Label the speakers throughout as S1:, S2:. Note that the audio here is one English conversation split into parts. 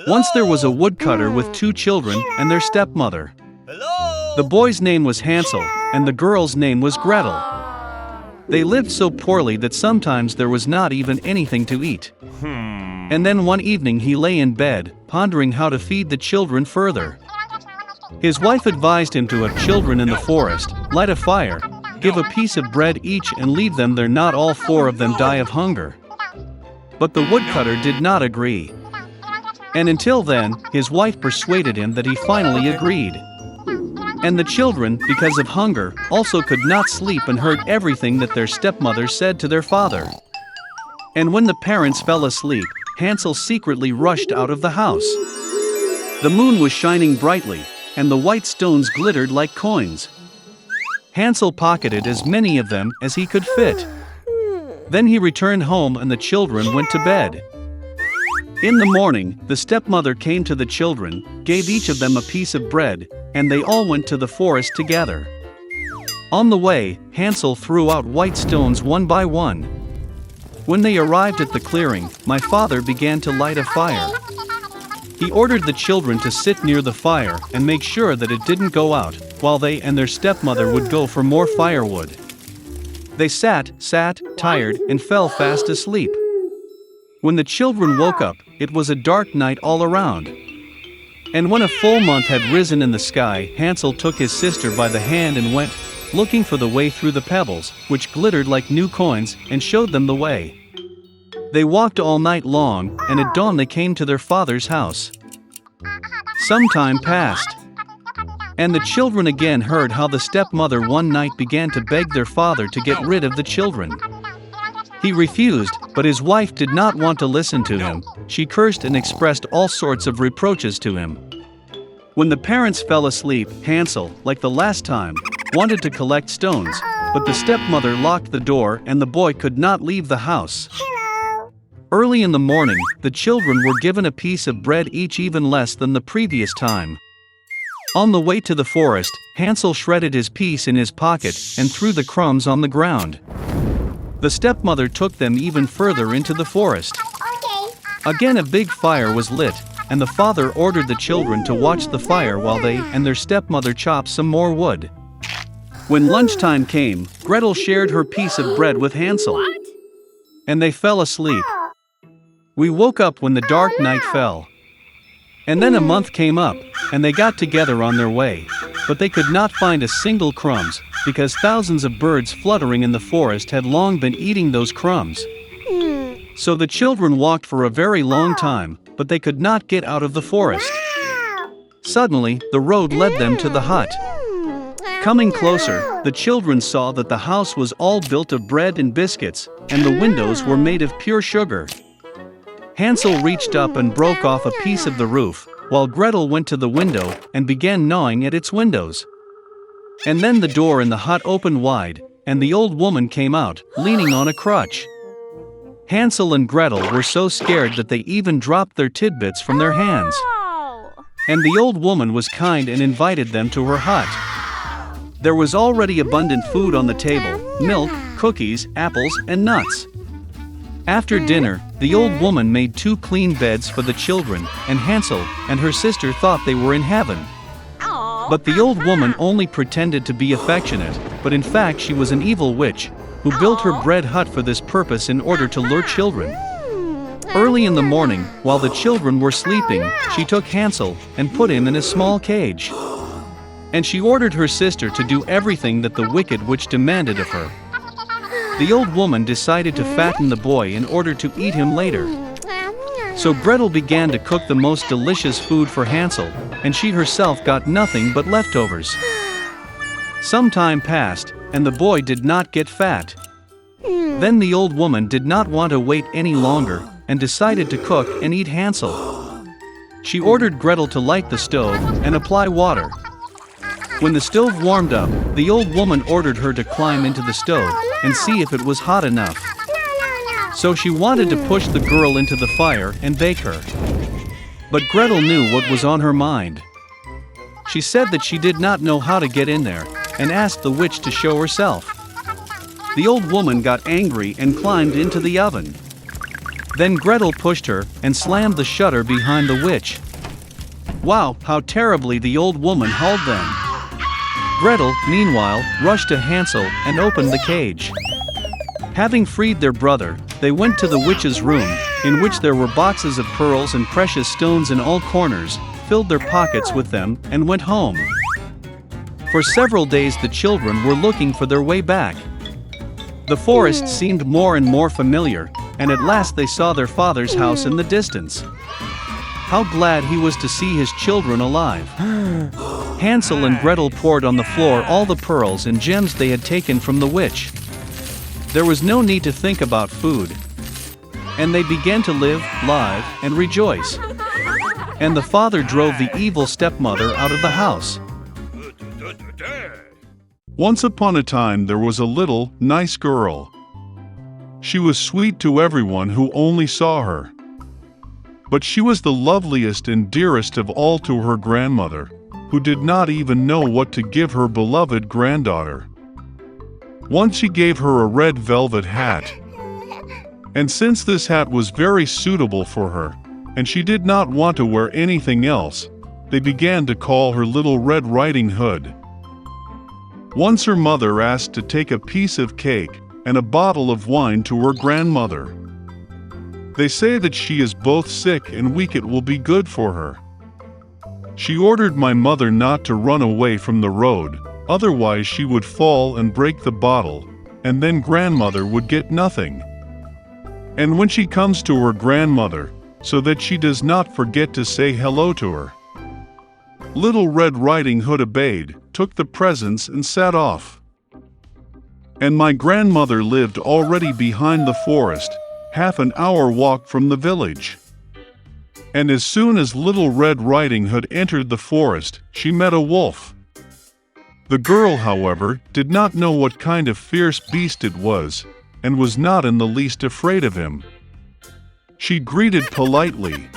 S1: Once there was a woodcutter with two children and their stepmother. The boy's name was Hansel, and the girl's name was Gretel. They lived so poorly that sometimes there was not even anything to eat. And then one evening he lay in bed, pondering how to feed the children further. His wife advised him to have children in the forest, light a fire, give a piece of bread each and leave them there, not all four of them die of hunger. But the woodcutter did not agree. And until then, his wife persuaded him that he finally agreed. And the children, because of hunger, also could not sleep and heard everything that their stepmother said to their father. And when the parents fell asleep, Hansel secretly rushed out of the house. The moon was shining brightly, and the white stones glittered like coins. Hansel pocketed as many of them as he could fit. Then he returned home and the children went to bed. In the morning, the stepmother came to the children, gave each of them a piece of bread, and they all went to the forest together. On the way, Hansel threw out white stones one by one. When they arrived at the clearing, my father began to light a fire. He ordered the children to sit near the fire and make sure that it didn't go out, while they and their stepmother would go for more firewood. They sat, tired, and fell fast asleep. When the children woke up, it was a dark night all around. And when a full month had risen in the sky, Hansel took his sister by the hand and went, looking for the way through the pebbles, which glittered like new coins, and showed them the way. They walked all night long, and at dawn they came to their father's house. Some time passed, and the children again heard how the stepmother one night began to beg their father to get rid of the children. He refused, but his wife did not want to listen to him. She cursed and expressed all sorts of reproaches to him. When the parents fell asleep, Hansel, like the last time, wanted to collect stones, but the stepmother locked the door and the boy could not leave the house. Early in the morning, the children were given a piece of bread each, even less than the previous time. On the way to the forest, Hansel shredded his piece in his pocket and threw the crumbs on the ground. The stepmother took them even further into the forest. Again a big fire was lit, and the father ordered the children to watch the fire while they and their stepmother chopped some more wood. When lunchtime came, Gretel shared her piece of bread with Hansel. And they fell asleep. We woke up when the dark night fell. And then a month came up, and they got together on their way, but they could not find a single crumbs, because thousands of birds fluttering in the forest had long been eating those crumbs. So the children walked for a very long time, but they could not get out of the forest. Suddenly, the road led them to the hut. Coming closer, the children saw that the house was all built of bread and biscuits, and the windows were made of pure sugar. Hansel reached up and broke off a piece of the roof, while Gretel went to the window and began gnawing at its windows. And then the door in the hut opened wide, and the old woman came out, leaning on a crutch. Hansel and Gretel were so scared that they even dropped their tidbits from their hands. And the old woman was kind and invited them to her hut. There was already abundant food on the table: milk, cookies, apples, and nuts. After dinner, the old woman made 2 clean beds for the children, and Hansel and her sister thought they were in heaven. But the old woman only pretended to be affectionate, but in fact she was an evil witch, who built her bread hut for this purpose in order to lure children. Early in the morning, while the children were sleeping, she took Hansel and put him in a small cage. And she ordered her sister to do everything that the wicked witch demanded of her. The old woman decided to fatten the boy in order to eat him later. So Gretel began to cook the most delicious food for Hansel, and she herself got nothing but leftovers. Some time passed, and the boy did not get fat. Then the old woman did not want to wait any longer, and decided to cook and eat Hansel. She ordered Gretel to light the stove and apply water. When the stove warmed up, the old woman ordered her to climb into the stove and see if it was hot enough. So she wanted to push the girl into the fire and bake her. But Gretel knew what was on her mind. She said that she did not know how to get in there, and asked the witch to show herself. The old woman got angry and climbed into the oven. Then Gretel pushed her and slammed the shutter behind the witch. Wow, how terribly the old woman hauled them. Gretel, meanwhile, rushed to Hansel and opened the cage. Having freed their brother, they went to the witch's room, in which there were boxes of pearls and precious stones in all corners, filled their pockets with them, and went home. For several days the children were looking for their way back. The forest seemed more and more familiar, and at last they saw their father's house in the distance. How glad he was to see his children alive. Hansel and Gretel poured on the floor all the pearls and gems they had taken from the witch. There was no need to think about food. And they began to live, live, and rejoice. And the father drove the evil stepmother out of the house.
S2: Once upon a time there was a little, nice girl. She was sweet to everyone who only saw her. But she was the loveliest and dearest of all to her grandmother, who did not even know what to give her beloved granddaughter. Once she gave her a red velvet hat. And since this hat was very suitable for her, and she did not want to wear anything else, they began to call her Little Red Riding Hood. Once her mother asked to take a piece of cake and a bottle of wine to her grandmother. They say that she is both sick and weak, it will be good for her. She ordered my mother not to run away from the road, otherwise she would fall and break the bottle, and then grandmother would get nothing. And when she comes to her grandmother, so that she does not forget to say hello to her. Little Red Riding Hood obeyed, took the presents and set off. And my grandmother lived already behind the forest, half an hour walk from the village. And as soon as Little Red Riding Hood entered the forest, she met a wolf. The girl, however, did not know what kind of fierce beast it was, and was not in the least afraid of him. She greeted politely.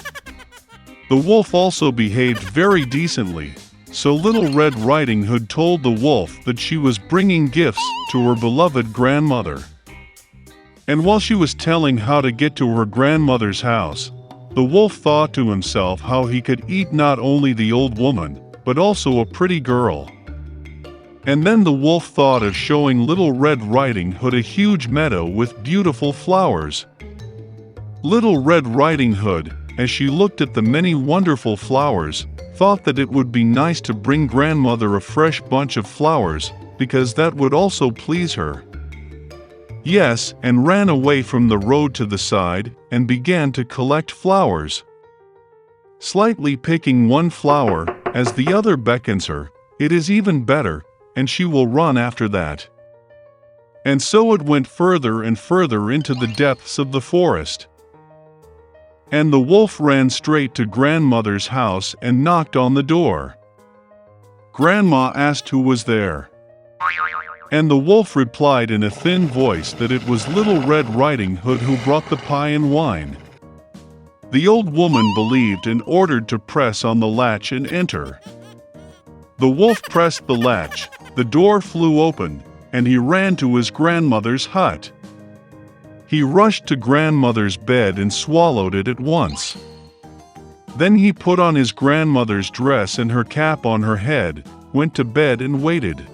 S2: The wolf also behaved very decently, so Little Red Riding Hood told the wolf that she was bringing gifts to her beloved grandmother. And while she was telling how to get to her grandmother's house, the wolf thought to himself how he could eat not only the old woman, but also a pretty girl. And then the wolf thought of showing Little Red Riding Hood a huge meadow with beautiful flowers. Little Red Riding Hood, as she looked at the many wonderful flowers, thought that it would be nice to bring grandmother a fresh bunch of flowers, because that would also please her. Yes, and ran away from the road to the side, and began to collect flowers. Slightly picking one flower, as the other beckons her, it is even better, and she will run after that. And so it went further and further into the depths of the forest. And the wolf ran straight to grandmother's house and knocked on the door. Grandma asked who was there. And the wolf replied in a thin voice that it was Little Red Riding Hood who brought the pie and wine. The old woman believed and ordered to press on the latch and enter. The wolf pressed the latch, the door flew open, and he ran to his grandmother's hut. He rushed to grandmother's bed and swallowed it at once. Then he put on his grandmother's dress and her cap on her head, went to bed and waited.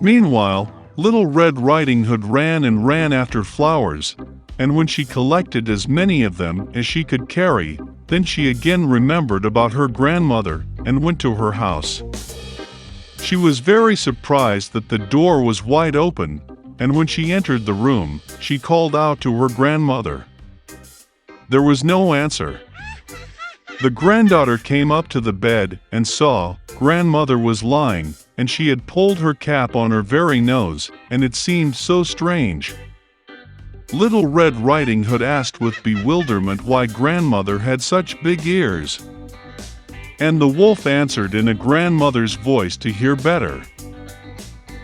S2: Meanwhile, Little Red Riding Hood ran and ran after flowers, and when she collected as many of them as she could carry, then she again remembered about her grandmother and went to her house. She was very surprised that the door was wide open, and when she entered the room, she called out to her grandmother. There was no answer. The granddaughter came up to the bed and saw grandmother was lying, and she had pulled her cap on her very nose, and it seemed so strange. Little Red Riding Hood asked with bewilderment why grandmother had such big ears. And the wolf answered in a grandmother's voice to hear better.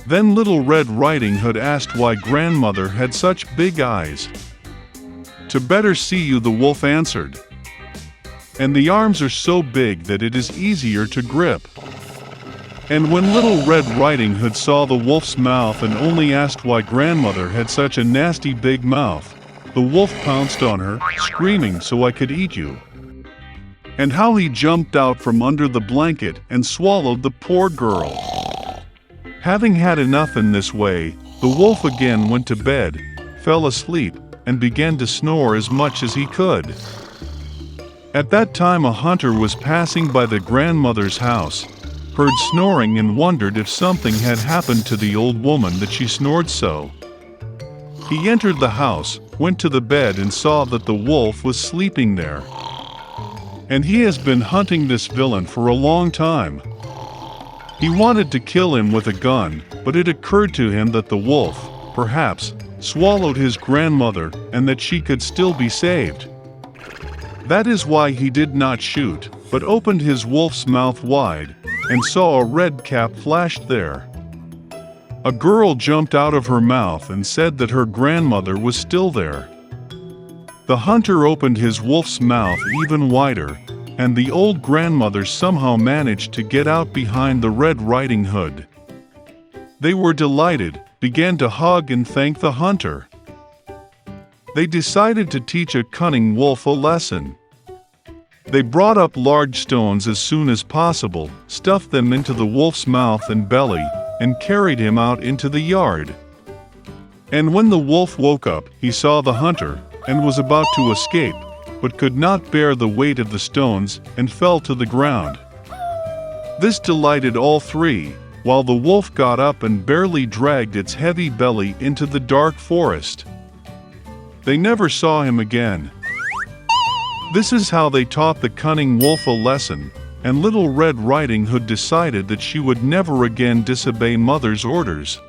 S2: Then Little Red Riding Hood asked why grandmother had such big eyes. To better see you, the wolf answered. And the arms are so big that it is easier to grip. And when Little Red Riding Hood saw the wolf's mouth and only asked why grandmother had such a nasty big mouth, the wolf pounced on her, screaming, "So I could eat you." And how he jumped out from under the blanket and swallowed the poor girl. Having had enough in this way, the wolf again went to bed, fell asleep, and began to snore as much as he could. At that time a hunter was passing by the grandmother's house, heard snoring and wondered if something had happened to the old woman that she snored so. He entered the house, went to the bed and saw that the wolf was sleeping there. And he has been hunting this villain for a long time. He wanted to kill him with a gun, but it occurred to him that the wolf, perhaps, swallowed his grandmother and that she could still be saved. That is why he did not shoot, but opened his wolf's mouth wide, and saw a red cap flashed there. A girl jumped out of her mouth and said that her grandmother was still there. The hunter opened his wolf's mouth even wider, and the old grandmother somehow managed to get out behind the Red Riding Hood. They were delighted, began to hug and thank the hunter. They decided to teach a cunning wolf a lesson. They brought up large stones as soon as possible, stuffed them into the wolf's mouth and belly, and carried him out into the yard. And when the wolf woke up, he saw the hunter, and was about to escape, but could not bear the weight of the stones, and fell to the ground. This delighted all three, while the wolf got up and barely dragged its heavy belly into the dark forest. They never saw him again. This is how they taught the cunning wolf a lesson, and Little Red Riding Hood decided that she would never again disobey Mother's orders.